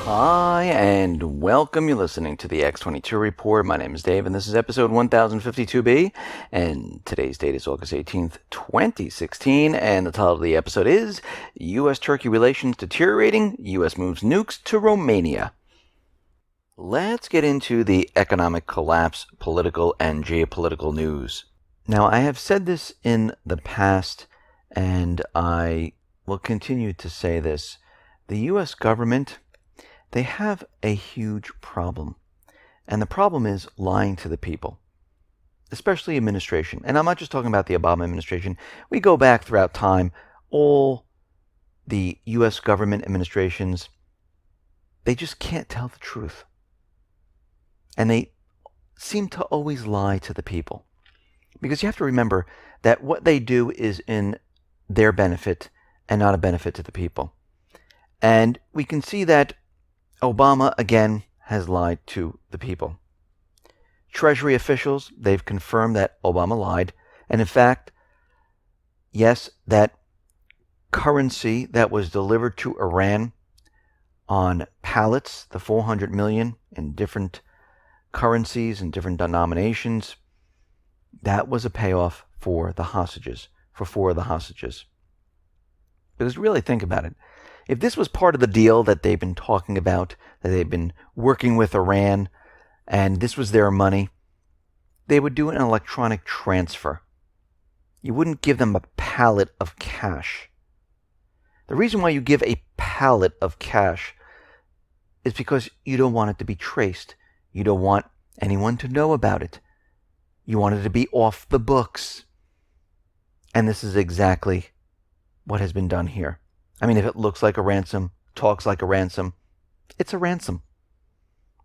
Hi, and welcome. You're listening to the X22 Report. My name is Dave, and this is episode 1052B, and today's date is August 18th, 2016, and the title of the episode is U.S.-Turkey Relations Deteriorating, U.S. Moves Nukes to Romania. Let's get into the economic collapse, political, and geopolitical news. Now, I have said this in the past, and I will continue to say this. The U.S. government, they have a huge problem. And the problem is lying to the people, especially administration. And I'm not just talking about the Obama administration. We go back throughout time, all the U.S. government administrations, they just can't tell the truth. And they seem to always lie to the people. Because you have to remember that what they do is in their benefit and not a benefit to the people. And we can see that Obama, again, has lied to the people. Treasury officials, they've confirmed that Obama lied. And in fact, yes, that currency that was delivered to Iran on pallets, the 400 million in different currencies and different denominations, that was a payoff for the hostages, for 4 of the hostages. Because really think about it. If this was part of the deal that they've been talking about, that they've been working with Iran, and this was their money, they would do an electronic transfer. You wouldn't give them a pallet of cash. The reason why you give a pallet of cash is because you don't want it to be traced. You don't want anyone to know about it. You want it to be off the books. And this is exactly what has been done here. I mean, if it looks like a ransom, talks like a ransom, it's a ransom.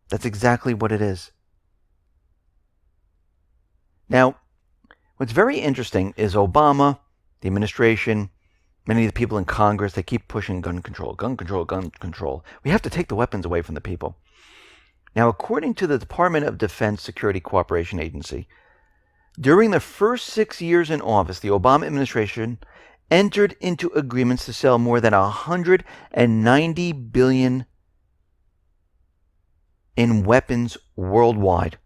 That's exactly what it is. Now, what's very interesting is Obama, the administration, many of the people in Congress, they keep pushing gun control, gun control, gun control. We have to take the weapons away from the people. Now, according to the Department of Defense Security Cooperation Agency, during the first 6 years in office, the Obama administration entered into agreements to sell more than $190 billion in weapons worldwide.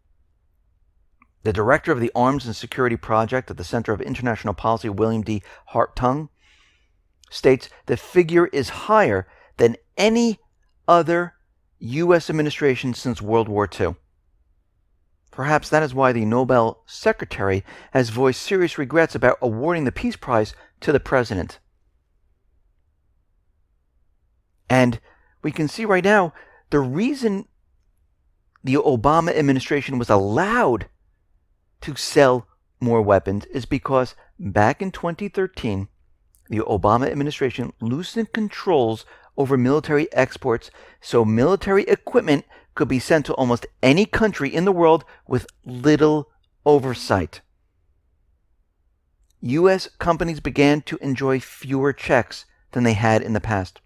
The director of the Arms and Security Project at the Center of International Policy, William D. Hartung, states the figure is higher than any other U.S. administration since World War II. Perhaps that is why the Nobel Secretary has voiced serious regrets about awarding the Peace Prize to the president. And we can see right now the reason the Obama administration was allowed to sell more weapons is because back in 2013, the Obama administration loosened controls over military exports so military equipment could be sent to almost any country in the world with little oversight. U.S. companies began to enjoy fewer checks than they had in the past.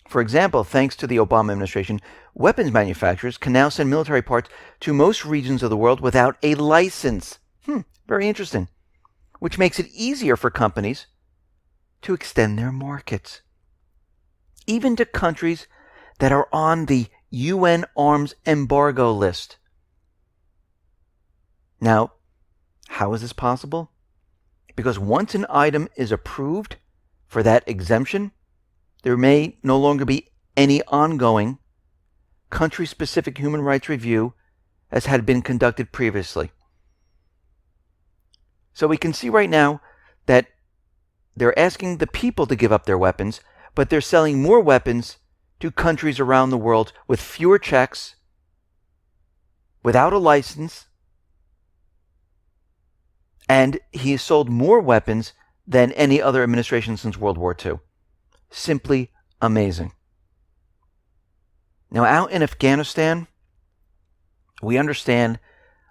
For example, thanks to the Obama administration, weapons manufacturers can now send military parts to most regions of the world without a license. Very interesting. Which makes it easier for companies to extend their markets, even to countries that are on the UN arms embargo list. Now, how is this possible? Because once an item is approved for that exemption, there may no longer be any ongoing country-specific human rights review as had been conducted previously. So we can see right now that they're asking the people to give up their weapons, but they're selling more weapons to countries around the world with fewer checks, without a license, and he has sold more weapons than any other administration since World War II. Simply amazing. Now, out in Afghanistan, we understand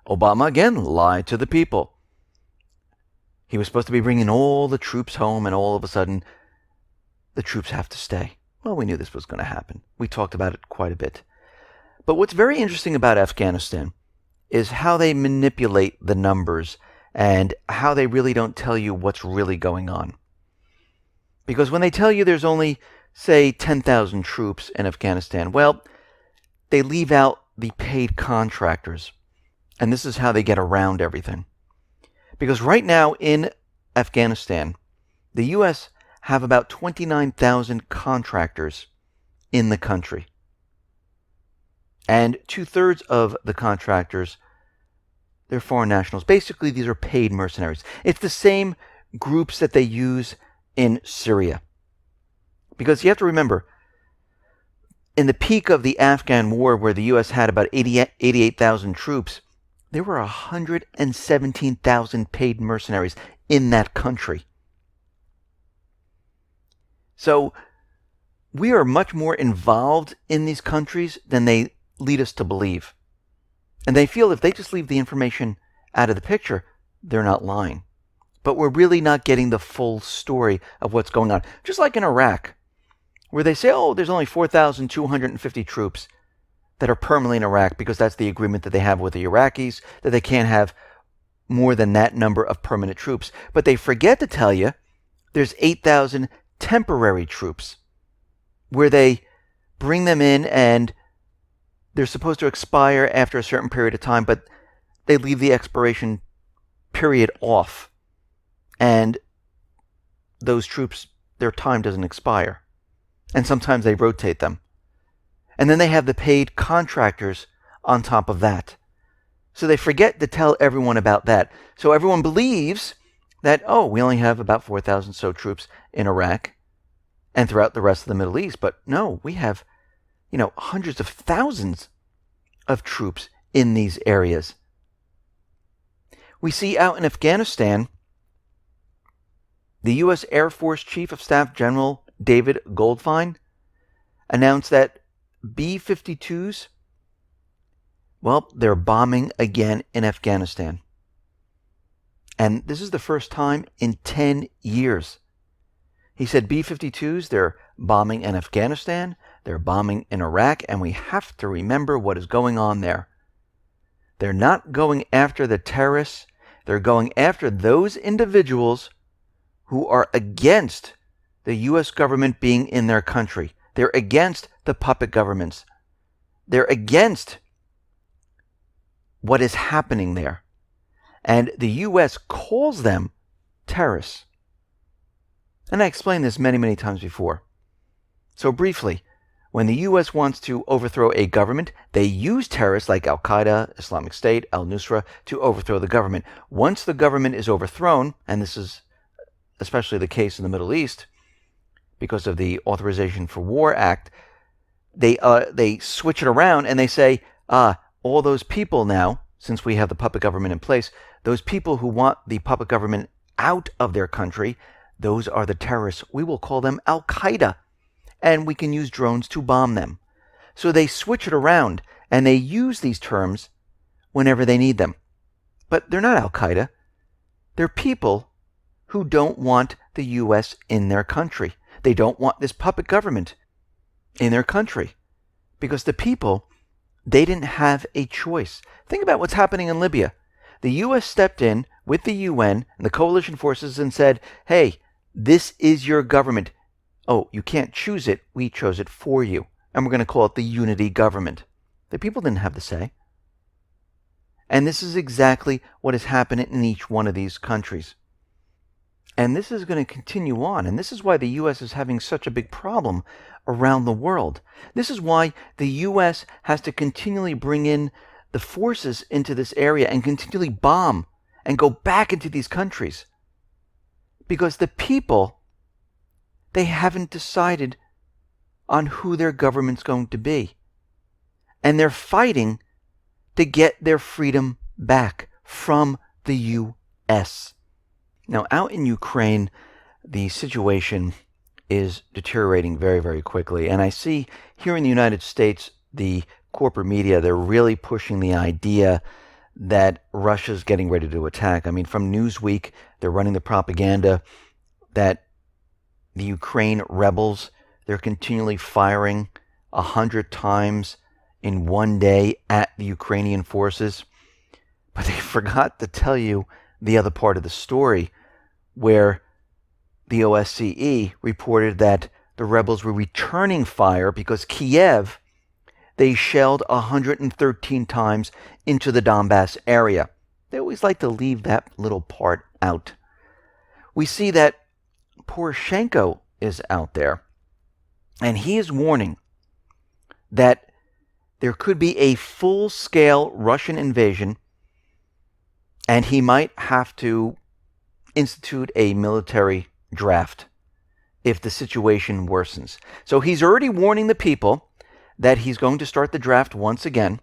Obama again lied to the people. He was supposed to be bringing all the troops home, and all of a sudden, the troops have to stay. Well, we knew this was going to happen. We talked about it quite a bit. But what's very interesting about Afghanistan is how they manipulate the numbers and how they really don't tell you what's really going on. Because when they tell you there's only say, 10,000 troops in Afghanistan. Well, they leave out the paid contractors. And this is how they get around everything. Because right now in Afghanistan, the U.S. have about 29,000 contractors in the country. And 2/3 of the contractors, they're foreign nationals. Basically, these are paid mercenaries. It's the same groups that they use in Syria. Because you have to remember, in the peak of the Afghan war, where the U.S. had about 88,000 troops, there were 117,000 paid mercenaries in that country. So we are much more involved in these countries than they lead us to believe. And they feel if they just leave the information out of the picture, they're not lying. But we're really not getting the full story of what's going on. Just like in Iraq, where they say, oh, there's only 4,250 troops that are permanently in Iraq because that's the agreement that they have with the Iraqis, that they can't have more than that number of permanent troops. But they forget to tell you there's 8,000 temporary troops where they bring them in and they're supposed to expire after a certain period of time, but they leave the expiration period off. And those troops, their time doesn't expire. And sometimes they rotate them. And then they have the paid contractors on top of that. So they forget to tell everyone about that. So everyone believes that, oh, we only have about 4,000 so troops in Iraq and throughout the rest of the Middle East. But no, we have, hundreds of thousands of troops in these areas. We see out in Afghanistan, the U.S. Air Force Chief of Staff General David Goldfein announced that B-52s, well, they're bombing again in Afghanistan. And this is the first time in 10 years. He said B-52s, they're bombing in Afghanistan, they're bombing in Iraq, and we have to remember what is going on there. They're not going after the terrorists, they're going after those individuals who are against the U.S. government being in their country. They're against the puppet governments. They're against what is happening there. And the U.S. calls them terrorists. And I explained this many, many times before. So briefly, when the U.S. wants to overthrow a government, they use terrorists like Al-Qaeda, Islamic State, Al-Nusra to overthrow the government. Once the government is overthrown, and this is especially the case in the Middle East, because of the Authorization for War Act, they switch it around and they say, all those people now, since we have the puppet government in place, those people who want the puppet government out of their country, those are the terrorists. We will call them Al-Qaeda, and we can use drones to bomb them. So they switch it around, and they use these terms whenever they need them. But they're not Al-Qaeda. They're people who don't want the U.S. in their country. They don't want this puppet government in their country. Because the people, they didn't have a choice. Think about what's happening in Libya. The U.S. stepped in with the UN and the coalition forces and said, hey, this is your government. Oh, you can't choose it. We chose it for you. And we're going to call it the unity government. The people didn't have the say. And this is exactly what is happening in each one of these countries. And this is going to continue on. And this is why the U.S. is having such a big problem around the world. This is why the U.S. has to continually bring in the forces into this area and continually bomb and go back into these countries. Because the people, they haven't decided on who their government's going to be. And they're fighting to get their freedom back from the U.S. Now, out in Ukraine, the situation is deteriorating very, very quickly. And I see here in the United States, the corporate media, they're really pushing the idea that Russia's getting ready to attack. I mean, from Newsweek, they're running the propaganda that the Ukraine rebels, they're continually firing 100 times in one day at the Ukrainian forces. But they forgot to tell you the other part of the story, where the OSCE reported that the rebels were returning fire because Kiev, they shelled 113 times into the Donbass area. They always like to leave that little part out. We see that Poroshenko is out there, and he is warning that there could be a full-scale Russian invasion, and he might have to institute a military draft if the situation worsens. So he's already warning the people that he's going to start the draft once again.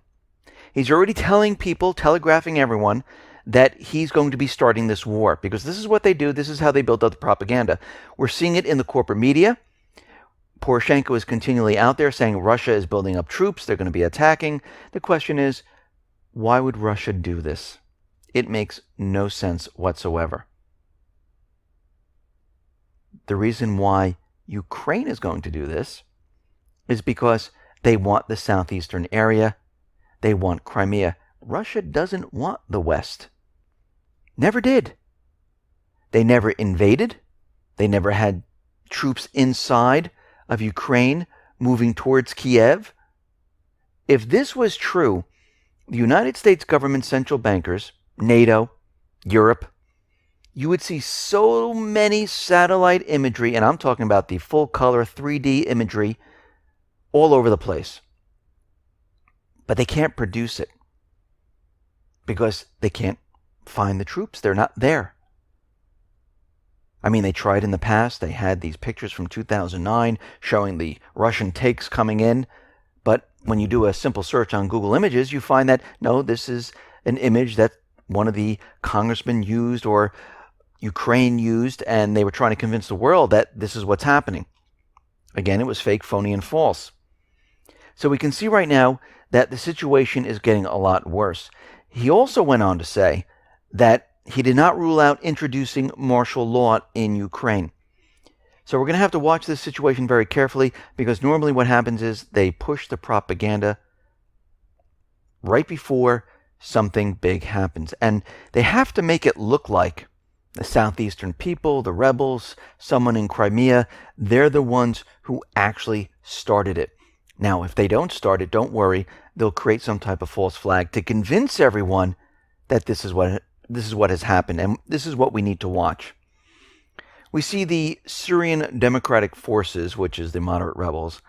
He's already telling people, telegraphing everyone, that he's going to be starting this war, because this is what they do. This is how they build up the propaganda. We're seeing it in the corporate media. Poroshenko is continually out there saying Russia is building up troops. They're going to be attacking. The question is, why would Russia do this? It makes no sense whatsoever. The reason why Ukraine is going to do this is because they want the southeastern area. They want Crimea. Russia doesn't want the West. Never did. They never invaded. They never had troops inside of Ukraine moving towards Kiev. If this was true, the United States government central bankers, NATO, Europe, you would see so many satellite imagery, and I'm talking about the full-color 3D imagery, all over the place. But they can't produce it because they can't find the troops. They're not there. I mean, they tried in the past. They had these pictures from 2009 showing the Russian tanks coming in. But when you do a simple search on Google Images, you find that, no, this is an image that one of the congressmen used or Ukraine used, and they were trying to convince the world that this is what's happening. Again, it was fake, phony, and false. So we can see right now that the situation is getting a lot worse. He also went on to say that he did not rule out introducing martial law in Ukraine. So we're going to have to watch this situation very carefully, because normally what happens is they push the propaganda right before something big happens. And they have to make it look like the southeastern people, the rebels, someone in Crimea, they're the ones who actually started it. Now, if they don't start it, don't worry. They'll create some type of false flag to convince everyone that this is what has happened, and this is what we need to watch. We see the Syrian Democratic Forces, which is the moderate rebels,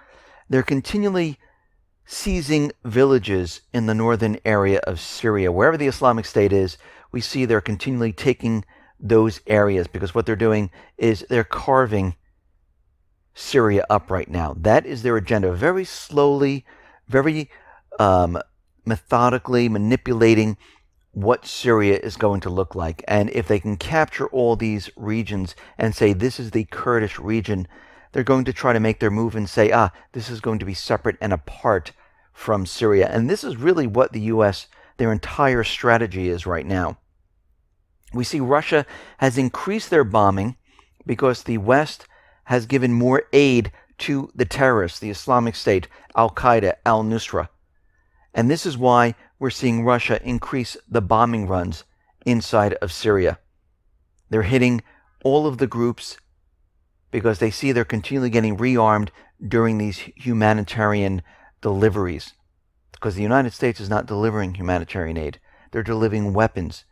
they're continually seizing villages in the northern area of Syria. Wherever the Islamic State is, we see they're continually taking those areas, because what they're doing is they're carving Syria up right now. That is their agenda. Very slowly, very methodically manipulating what Syria is going to look like. And if they can capture all these regions and say this is the Kurdish region, they're going to try to make their move and say, this is going to be separate and apart from Syria. And this is really what the U.S., their entire strategy is right now. We see Russia has increased their bombing because the West has given more aid to the terrorists, the Islamic State, Al-Qaeda, al-Nusra. And this is why we're seeing Russia increase the bombing runs inside of Syria. They're hitting all of the groups because they see they're continually getting rearmed during these humanitarian deliveries. Because the United States is not delivering humanitarian aid. They're delivering weapons.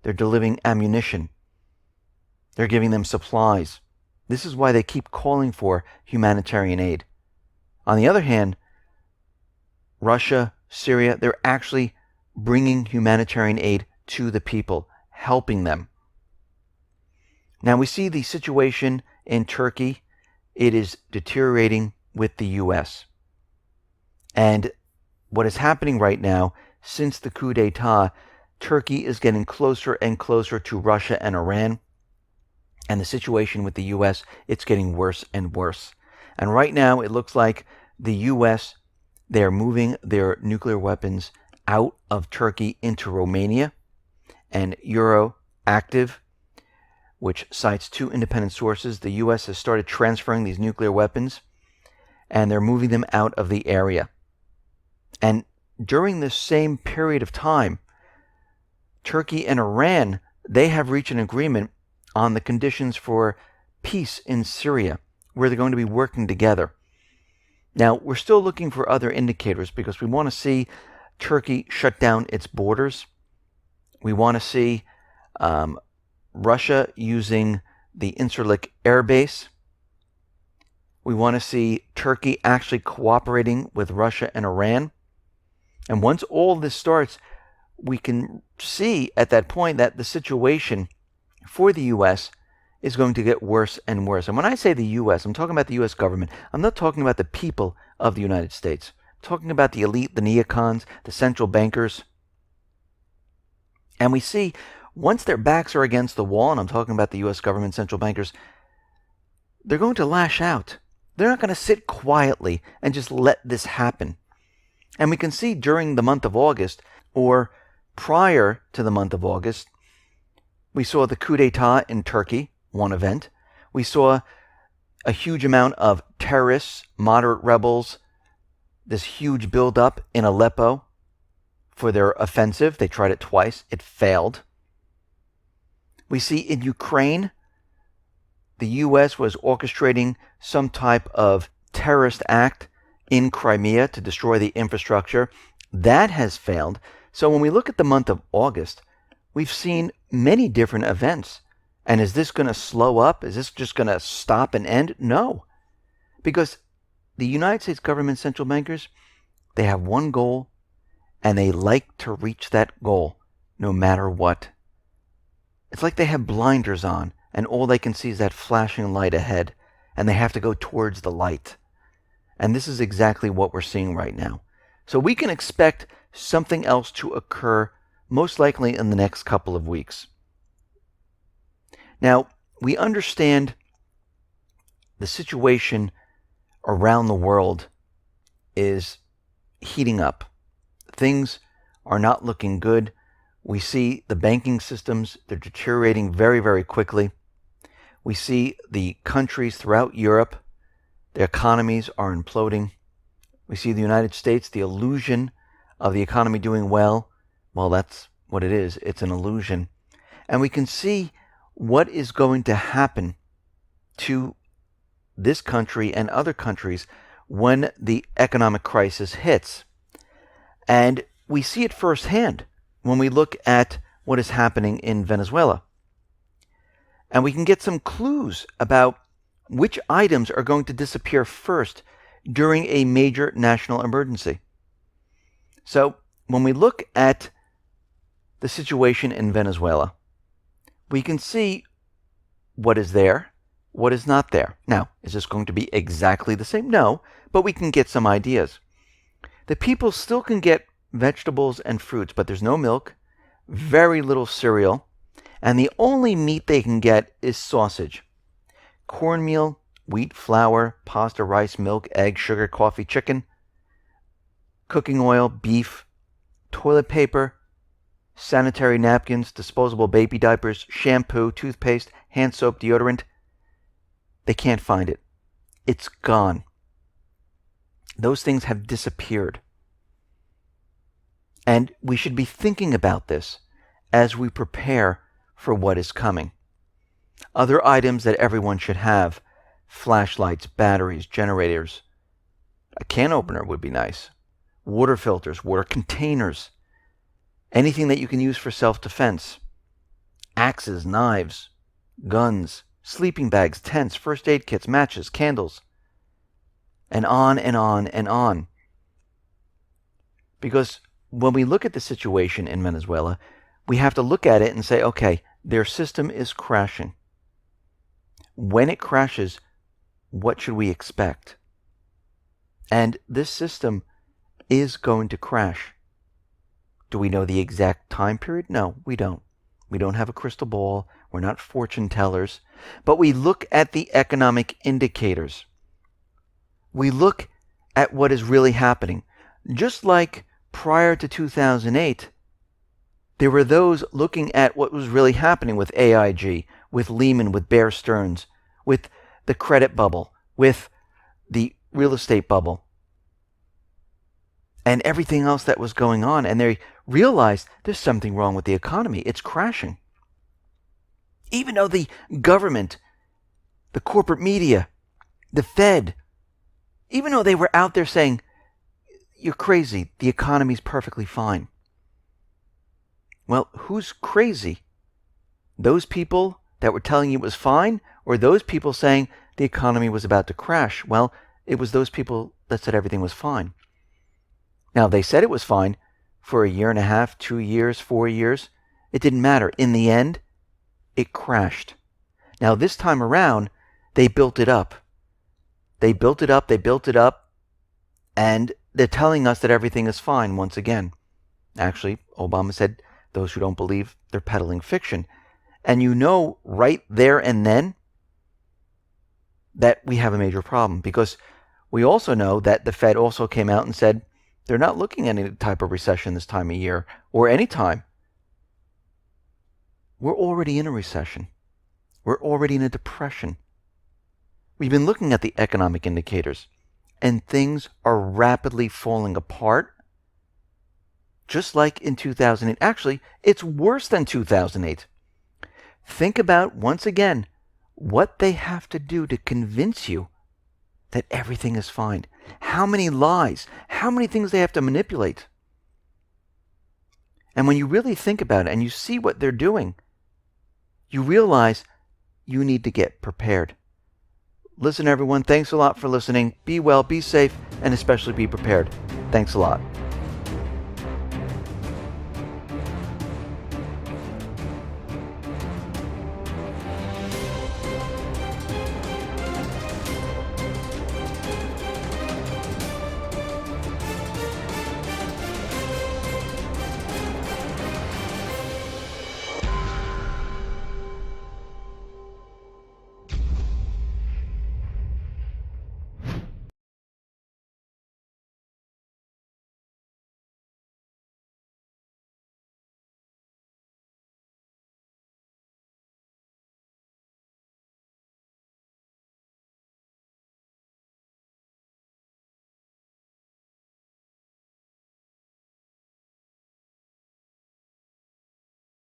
They're delivering ammunition. They're giving them supplies. This is why they keep calling for humanitarian aid. On the other hand, Russia, Syria, they're actually bringing humanitarian aid to the people, helping them. Now we see the situation in Turkey. It is deteriorating with the U.S. And what is happening right now, since the coup d'etat, Turkey is getting closer and closer to Russia and Iran. And the situation with the U.S., it's getting worse and worse. And right now, it looks like the U.S., they're moving their nuclear weapons out of Turkey into Romania. And Euroactiv, which cites two independent sources, the U.S. has started transferring these nuclear weapons, and they're moving them out of the area. And during this same period of time, Turkey and Iran, they have reached an agreement on the conditions for peace in Syria, where they're going to be working together. Now, we're still looking for other indicators because we want to see Turkey shut down its borders. We want to see Russia using the Incirlik airbase. We want to see Turkey actually cooperating with Russia and Iran. And once all this starts, we can see at that point that the situation for the U.S. is going to get worse and worse. And when I say the U.S., I'm talking about the U.S. government. I'm not talking about the people of the United States. I'm talking about the elite, the neocons, the central bankers. And we see, once their backs are against the wall, and I'm talking about the U.S. government, central bankers, they're going to lash out. They're not going to sit quietly and just let this happen. And we can see during the month of August, or prior to the month of August, we saw the coup d'etat in Turkey, one event. We saw a huge amount of terrorists, moderate rebels, this huge buildup in Aleppo for their offensive. They tried it twice. It failed. We see in Ukraine, the U.S. was orchestrating some type of terrorist act in Crimea to destroy the infrastructure. That has failed. So when we look at the month of August, we've seen many different events. And is this going to slow up? Is this just going to stop and end? No. Because the United States government central bankers, they have one goal, and they like to reach that goal no matter what. It's like they have blinders on, and all they can see is that flashing light ahead, and they have to go towards the light. And this is exactly what we're seeing right now. So we can expect something else to occur, most likely in the next couple of weeks. Now, we understand the situation around the world is heating up. Things are not looking good. We see the banking systems, they're deteriorating very, very quickly. We see the countries throughout Europe, their economies are imploding. We see the United States, the illusion of the economy doing well. Well, that's what it is. It's an illusion. And we can see what is going to happen to this country and other countries when the economic crisis hits. And we see it firsthand when we look at what is happening in Venezuela. And we can get some clues about which items are going to disappear first during a major national emergency. So when we look at the situation in Venezuela, we can see what is there, what is not there. Now, is this going to be exactly the same? No, but we can get some ideas. The people still can get vegetables and fruits, but there's no milk, very little cereal, and the only meat they can get is sausage. Cornmeal, wheat, flour, pasta, rice, milk, egg, sugar, coffee, chicken, cooking oil, beef, toilet paper, sanitary napkins, disposable baby diapers, shampoo, toothpaste, hand soap, deodorant. They can't find it. It's gone. Those things have disappeared. And we should be thinking about this as we prepare for what is coming. Other items that everyone should have: flashlights, batteries, generators. A can opener would be nice. Water filters, water containers. Anything that you can use for self-defense. Axes, knives, guns, sleeping bags, tents, first aid kits, matches, candles. And on and on and on. Because when we look at the situation in Venezuela, we have to look at it and say, okay, their system is crashing. When it crashes, what should we expect? And this system is going to crash. Do we know the exact time period? No, we don't. We don't have a crystal ball. We're not fortune tellers. But we look at the economic indicators. We look at what is really happening. Just like prior to 2008, there were those looking at what was really happening with AIG, with Lehman, with Bear Stearns, with the credit bubble, with the real estate bubble, and everything else that was going on. And they realized there's something wrong with the economy. It's crashing. Even though the government, the corporate media, The Fed, even though they were out there saying, you're crazy, the economy's perfectly fine. Well, who's crazy? Those people that were telling you it was fine, or those people saying the economy was about to crash? Well, it was those people that said everything was fine. Now, they said it was fine for a year and a half, 2 years, 4 years. It didn't matter. In the end, it crashed. Now, this time around, they built it up. They built it up, and they're telling us that everything is fine once again. Actually, Obama said those who don't believe, they're peddling fiction. And you know right there and then that we have a major problem, because we also know that the Fed also came out and said they're not looking at any type of recession this time of year or any time. We're already in a recession. We're already in a depression. We've been looking at the economic indicators, and things are rapidly falling apart, just like in 2008. Actually, it's worse than 2008. Think about, once again, what they have to do to convince you that everything is fine. How many lies, how many things they have to manipulate. And when you really think about it and you see what they're doing, you realize you need to get prepared. Listen, everyone, thanks a lot for listening. Be well, be safe, and especially be prepared. Thanks a lot.